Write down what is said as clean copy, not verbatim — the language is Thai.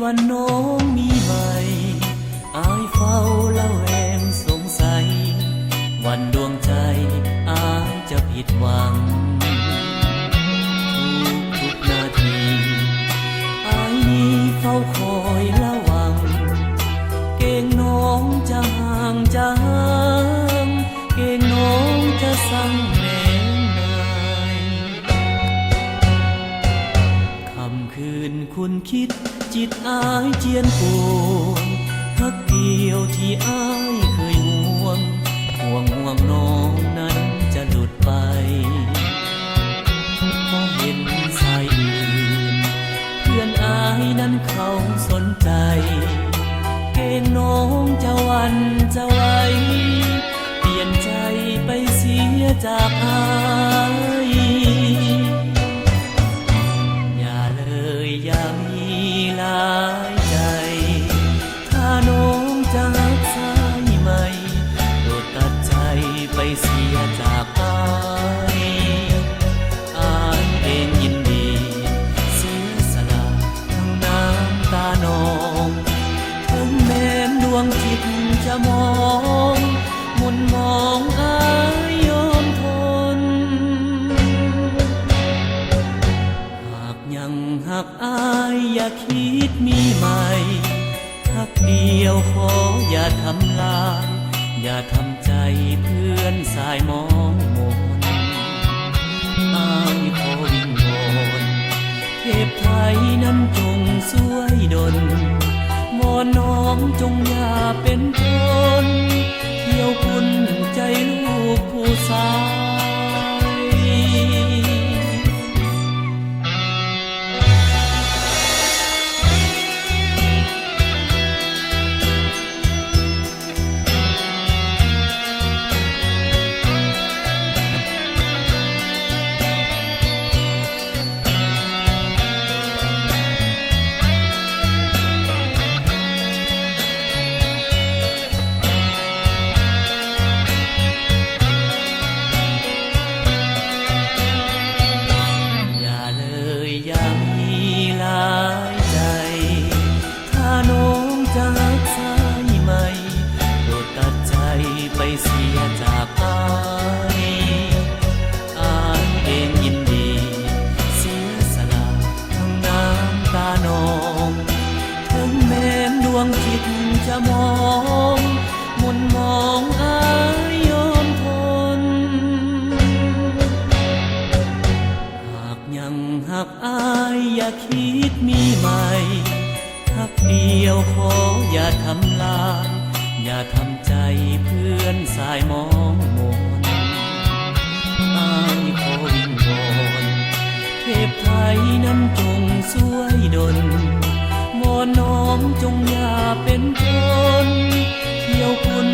วันน้องมีใหม่อายเฝ้าละแวงสงสัยวันดวงใจอายจะผิดหวังทุกนาทีอายนี้เฝ้าคอยระวังเก่งน้องจะห่างจะห่างเก่งน้องจะสั่งแม่นายคำคืนคุณคิดจิตอายเจียนปวงฮักเกี่ยวที่อายเคยห่วงน้องนั้นจะหลุดไปพอเห็นสายอื่นเพื่อนอายนั้นเขาสนใจเกณฑ์น้องจะวันจะไหวเปลี่ยนใจไปเสียจากอายอย่าเลยอย่ามีหลายใจถ้าน้องจะรักษาใหม่โปรดตัดใจไปเสียจากอายอายเองยินดีเสียสละทั้งน้ำตาน้องถึงแม้ดวงจิตจะมองมนมองอายยอมทนหากยังหักอายอย่าคิดมีใหม่หักเดียวขออย่าทำลายอย่าทำใจเพื่อนสายมองมนอายขอวิงวอนเทพไทยนั้นจงช่วยดลวอนน้องจงอย่าเป็นคนเที่ยวคุณใจลูกผู้สายไปเสียจากอายอายเองยินดีเสียสละทั้งน้ำตาน้องถึงแม้ดวงจิตจะมองมนมองอายยอมทนหากยังหักอายอย่าคิดมีใหม่หักเดียวขออย่าทำลายอย่าทำใจเพื่อนสายมองมนอายขอวิงวอนเทพไทยนั้นจงช่วยดลวอนน้องจงอย่าเป็นคนเที่ยวคุณ